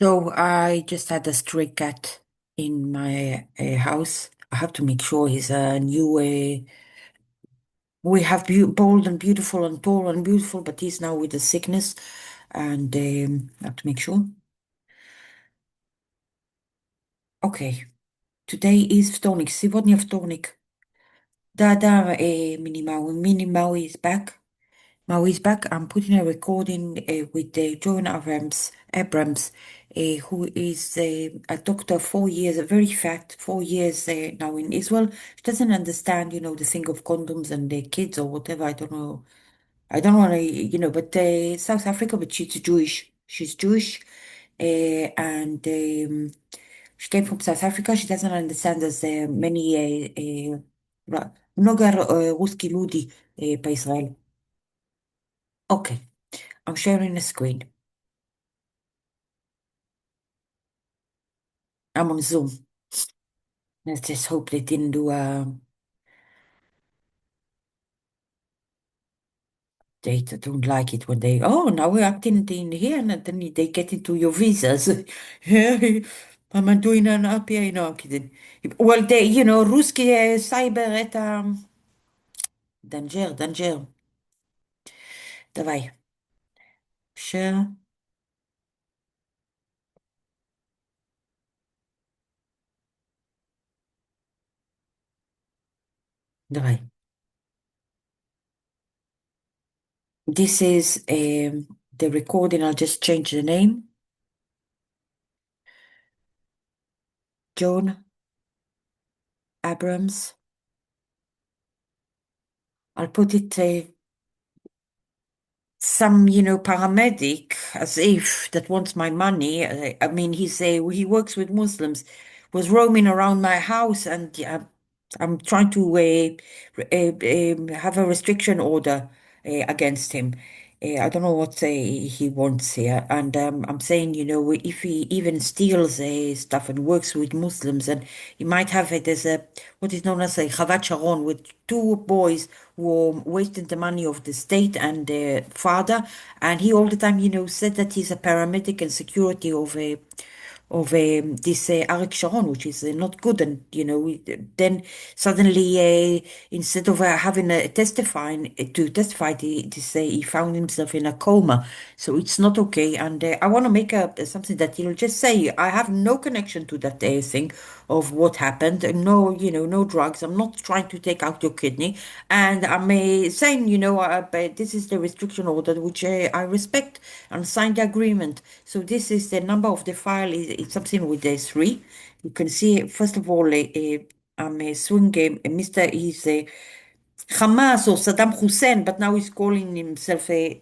So I just had a stray cat in my house. I have to make sure he's a new. We have bold and beautiful and tall and beautiful, but he's now with a sickness, and I have to make sure. Okay, today is вторник. Сегодня вторник. Да, Minnie Maui is back. Maui's back. I'm putting a recording with Joan Abrams, who is a doctor 4 years, very fat, 4 years now in Israel. She doesn't understand, the thing of condoms and kids or whatever. I don't know. I don't want to, but South Africa, but she's Jewish. She's Jewish, and she came from South Africa. She doesn't understand there's many mnogo русский люди בישראל. Okay. I'm sharing the screen. I'm on Zoom. Let's just hope they didn't do a date. I don't like it when now we're acting in here and then they get into your visas. Am I doing an API? No, I'm kidding. Well, русские cyber это danger. Давай. Share. Давай. This is the recording. I'll just change the name. Joan Abrams. I'll put it some, paramedic, as if that wants my money. I mean, he works with Muslims, was roaming around my house, and I'm trying to have a restriction order against him. I don't know what he wants here, and I'm saying, if he even steals stuff and works with Muslims, and he might have it as a what is known as a Chavat Sharon with two boys who wasted the money of the state and their father, and he all the time, said that he's a paramedic and security of this Arik Sharon, which is not good. And, then suddenly, instead of having to testify, he found himself in a coma. So it's not okay. And I want to make something that he'll just say, I have no connection to that thing of what happened. No, no drugs. I'm not trying to take out your kidney. And I'm saying, but this is the restriction order, which I respect and signed the agreement. So this is the number of the file. It's something with the three. You can see, first of all, I'm a swing game. Mr. He's a Hamas or Saddam Hussein, but now he's calling himself a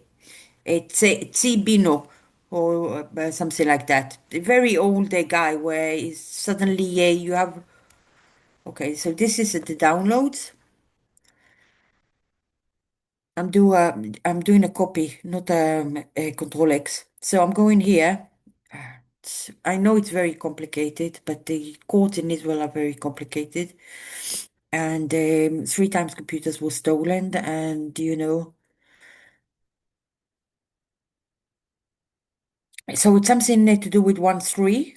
Tsibino or something like that. A very old guy where he's suddenly you have. Okay, so this is the downloads. I'm doing a copy, not a control X. So I'm going here. I know it's very complicated, but the courts in Israel are very complicated. And three times computers were stolen, and so it's something to do with 1-3.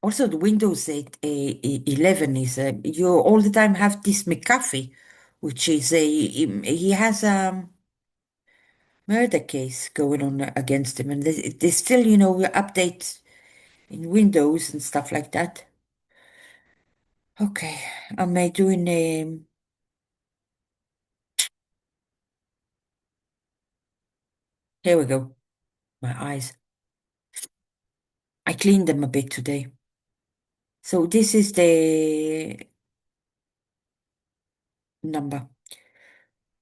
Also, the Windows 8, 11 is you all the time have this McAfee, which is he has a murder case going on against him, and they still updates in Windows and stuff like that. Okay, I'm doing here we go. My eyes. I cleaned them a bit today. So this is the number.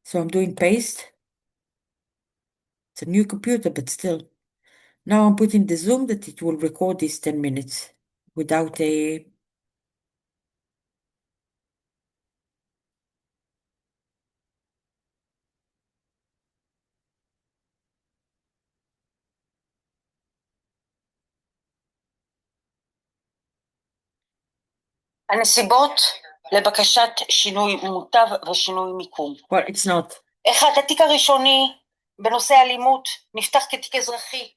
So I'm doing paste. It's a new computer, but still. Now I'm putting the Zoom that it will record these 10 minutes without a. הנסיבות לבקשת שינוי מוטב ושינוי מיקום. Well, it's not. אחד, התיק הראשוני בנושא אלימות נפתח כתיק אזרחי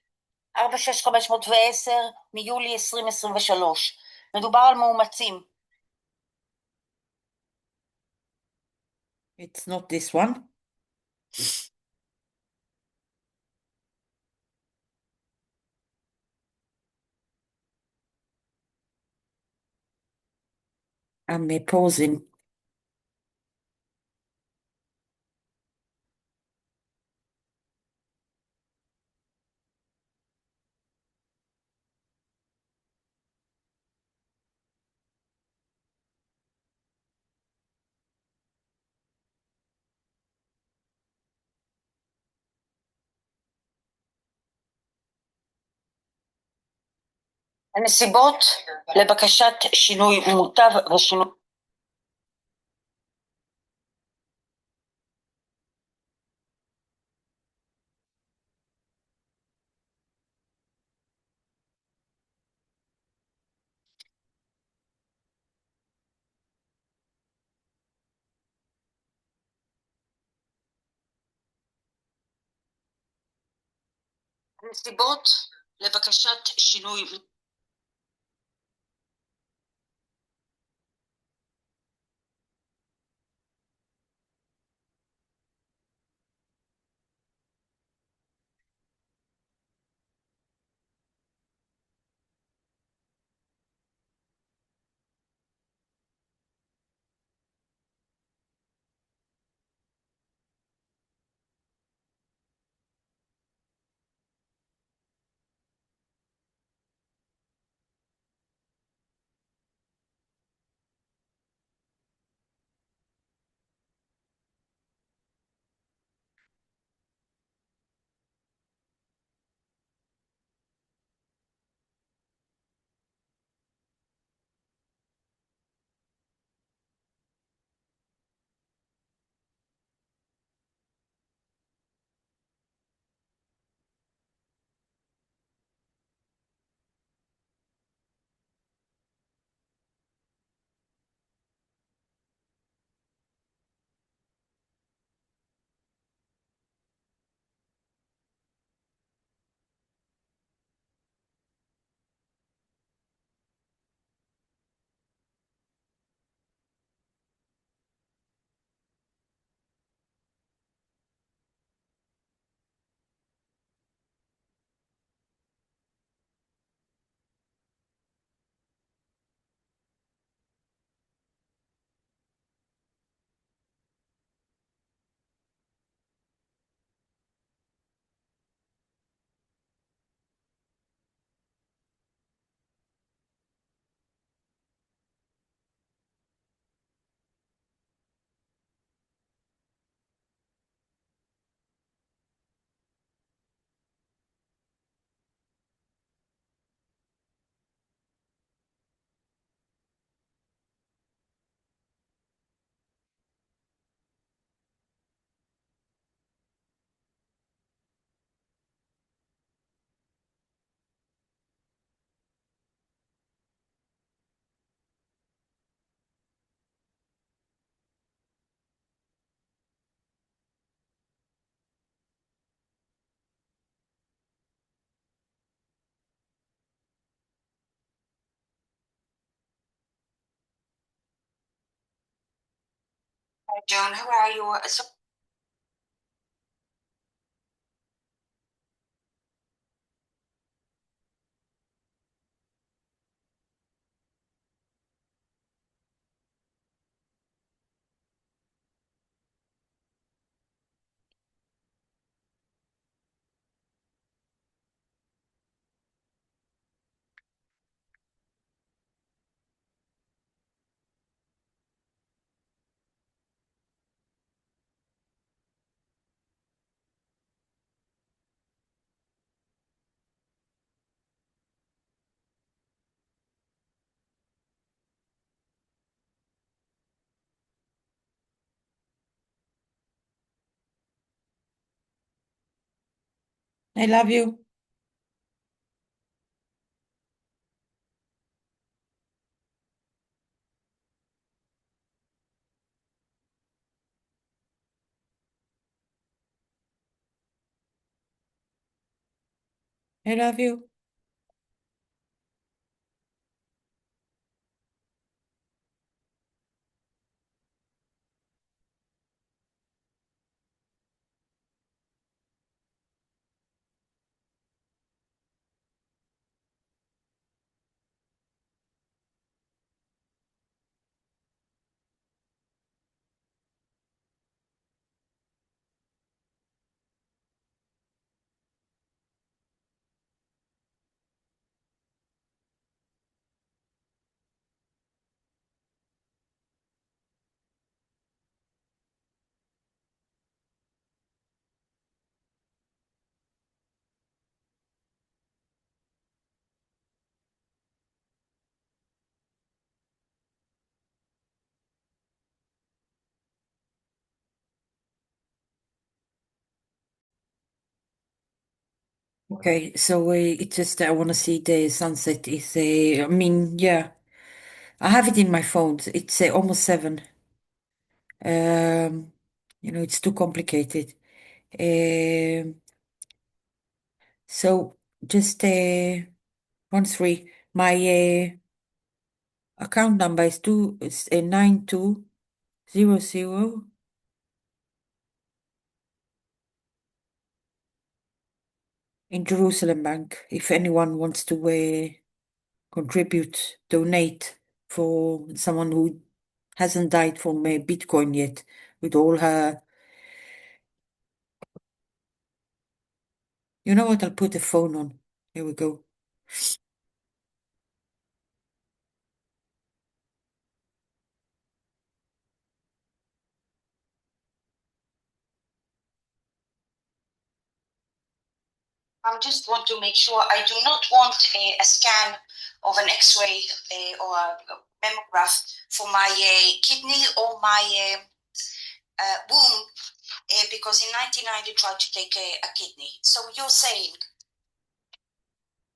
46510 מיולי 2023. מדובר על מאומצים. It's not this one. I'm pausing. הנסיבות לבקשת שינוי מוטב ושינוי. הנסיבות לבקשת שינוי. Joan, how are you? I love you. I love you. Okay, so it just I want to see the sunset. Is I mean, yeah, I have it in my phone. It's almost 7. Um, it's too complicated. Um, so just 1 3. My account number is 9200 in Jerusalem Bank. If anyone wants to contribute, donate for someone who hasn't died from Bitcoin yet, with all her. You know what? I'll put the phone on. Here we go. I just want to make sure I do not want a scan of an X-ray or a mammograph for my kidney or my womb because in 99 they tried to take a kidney. So you're saying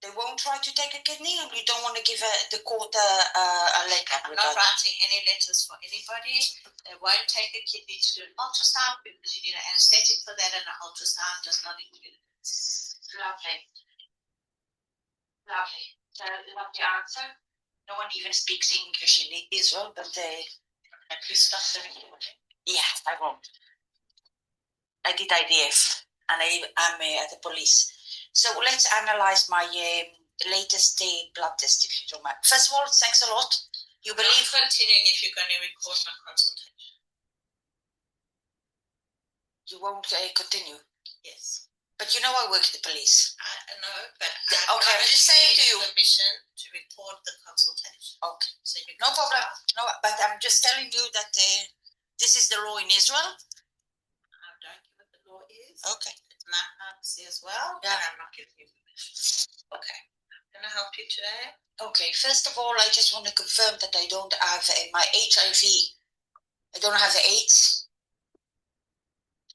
they won't try to take a kidney, and you don't want to give the court a letter? I'm not writing any letters for anybody. They won't take a kidney to do an ultrasound because you need an anesthetic for that, and an ultrasound does not include it. Lovely. Lovely. Lovely answer. No one even speaks English in Israel, but at least that's the recording. Yeah, I won't. I did IDF, and I'm at the police. So let's analyze my latest blood test, if you don't mind. First of all, thanks a lot. You believe? I'm continuing if you're going to record my consultation. You won't continue? Yes. But you know I work at the police. I know, but okay, I'm just saying to you. Permission to record the consultation. Okay. So no problem. No, but I'm just telling you that this is the law in Israel. I don't know what the law is. Okay. It's my privacy as well. Yeah. And I'm not giving you permission. Okay. Can I help you today? Okay. First of all, I just want to confirm that I don't have my HIV. I don't have the AIDS.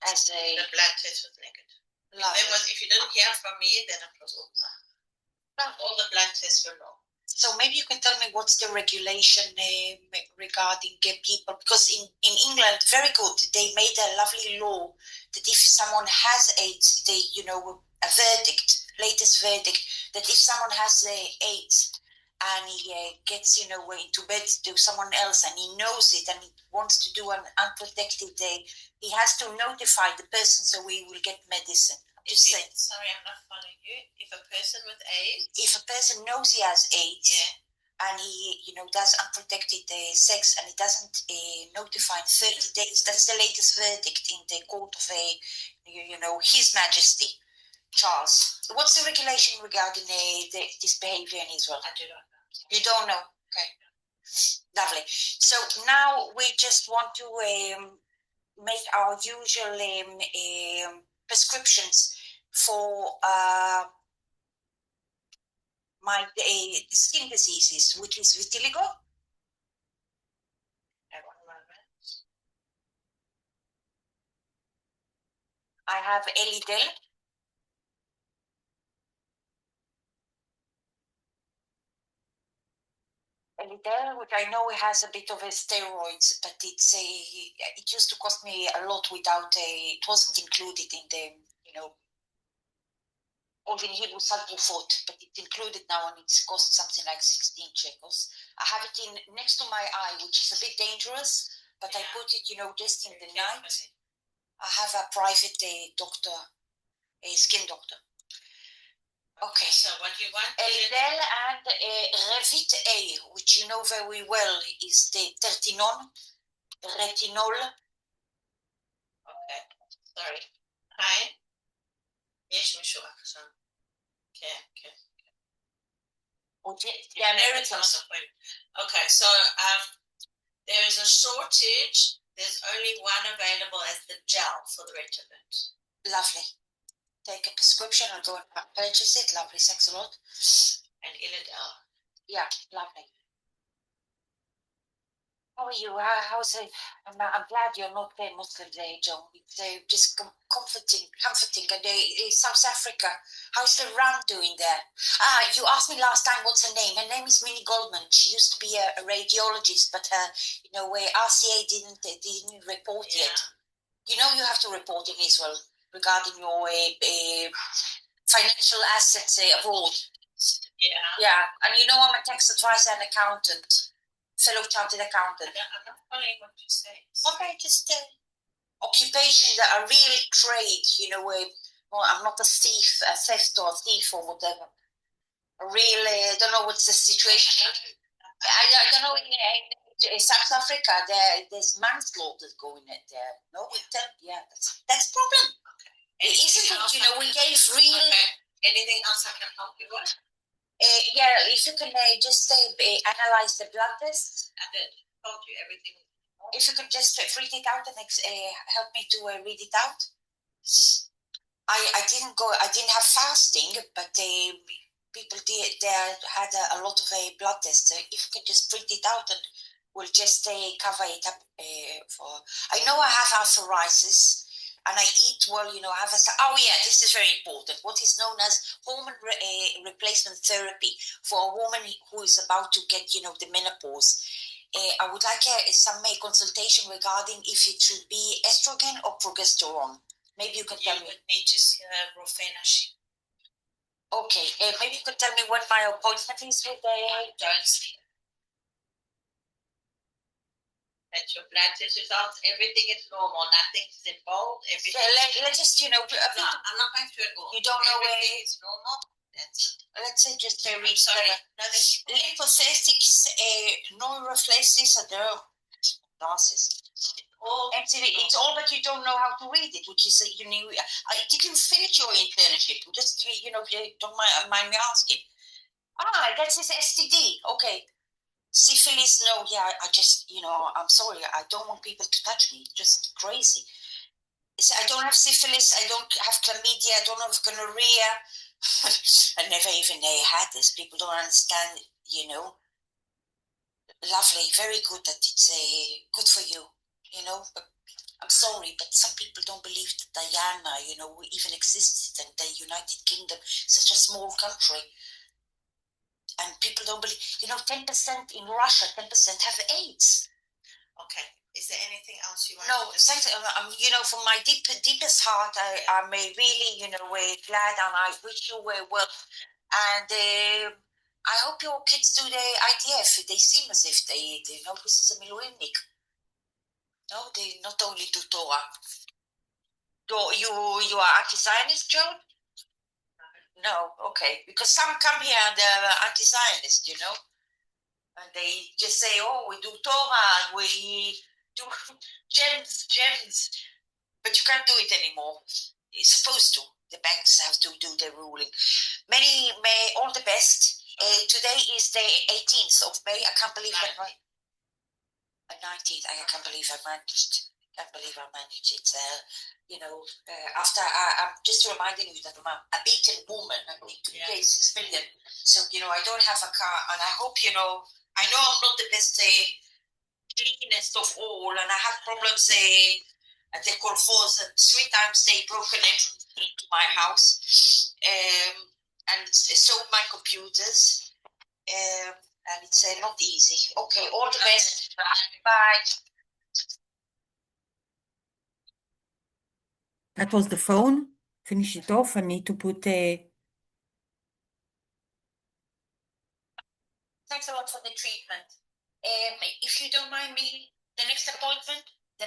As the blood test was negative. If you didn't hear from me, then it was all fine. All the blood tests were low. So maybe you can tell me what's the regulation regarding gay people? Because in England, very good, they made a lovely law that if someone has AIDS, they, a verdict, latest verdict, that if someone has AIDS and he gets, into bed to someone else and he knows it and he wants to do an unprotected day, he has to notify the person so he will get medicine. Sorry, I'm not following you. If a person with AIDS, if a person knows he has AIDS, and he, does unprotected sex, and he doesn't notify in 30 days, that's the latest verdict in the court of His Majesty Charles. What's the regulation regarding this behavior in Israel? I do not know. You don't know? Okay. Lovely. So now we just want to make our usual prescriptions for my skin diseases, which is vitiligo. I have Elidel. Elidel, which I know it has a bit of a steroids, but it used to cost me a lot without it wasn't included in the Olvin Hebrew Salprofot, but it's included now and it's cost something like 16 shekels. I have it in next to my eye, which is a bit dangerous, but I put it, just in the night. I have a private doctor, a skin doctor. Okay. So what do you want? Eldel and Revit A, which you know very well is the retinol. Okay. Sorry. Hi. Yes, sure. Okay. The Americans. Okay, so there is a shortage. There's only one available as the gel for the retinol. Lovely. Take a prescription and go and purchase it. Lovely. Thanks a lot. And Illidel. Yeah, lovely. How are you? How's it? I'm glad you're not there Muslim there, Joan. It's just comforting. And South Africa, how's the Ram doing there? You asked me last time what's her name. Her name is Minnie Goldman. She used to be a radiologist, but RCA didn't report yet. You have to report in Israel regarding your financial assets abroad. Yeah, and I'm a tax advisor and accountant. Fellow chartered accountant. I'm not following what you say. Okay, just occupation that are really trade, I'm not a thief, a theft or a thief or whatever. I don't know what's the situation. I don't know, in South Africa, there's manslaughter going there. No, that's the problem. Okay. Isn't it, we gave really... Okay. Anything else I can help you with? If you can just analyze the blood test. I told you everything. If you can just read it out and help me to read it out. I didn't have fasting, but people had a lot of blood tests. If you can just print it out and we'll just cover it up I know I have arthritis. And I eat well, I have this is very important. What is known as hormone replacement therapy for a woman who is about to get, the menopause. I would like some consultation regarding if it should be estrogen or progesterone. Maybe you can tell me. You would need to see a Rofenashi. Okay, maybe you could tell me when my appointment is with the... I don't see it. At your blood test results, everything is normal, nothing's involved. Everything. Let's just, I'm not going through it all. You don't know where it's normal. Let's say just read. Sorry. Lymphocytics, neuroflesis, and glasses. It's all, but you don't know how to read it, which is, did you finish your internship? Just, if you don't mind me asking. That's his STD. Okay. Syphilis, no, I just, I'm sorry, I don't want people to touch me, just crazy. I don't have syphilis, I don't have chlamydia, I don't have gonorrhea. I never even had this. People don't understand, Lovely, very good that it's good for you, But I'm sorry, but some people don't believe that Diana, even existed in the United Kingdom, such a small country. And people don't believe, 10% in Russia, 10% have AIDS. Okay. Is there anything else you want to say? No, from my deepest heart, I'm really, glad, and I wish you well. And I hope your kids do the IDF. They seem as if they know this is a miluimnik. No, they not only do Torah. You are anti-Zionist, Joan? No, okay. Because some come here and they're anti-Zionist, And they just say, we do Torah and we do gems. But you can't do it anymore. You're supposed to. The banks have to do their ruling. All the best. Today is the 18th of May. I can't believe that. 19th. I can't believe I managed. It's after I'm just reminding you that I'm a beaten woman. I need to pay 6 million. So I don't have a car, and I hope I know I'm not the best cleanest of all, and I have problems at the Colfors, 3 times they broken entrance into my house, and sold my computers, and it's not easy. Okay, all the best. Bye. That was the phone. Finish it off. I need to put thanks a lot for the treatment. If you don't mind me, the next appointment,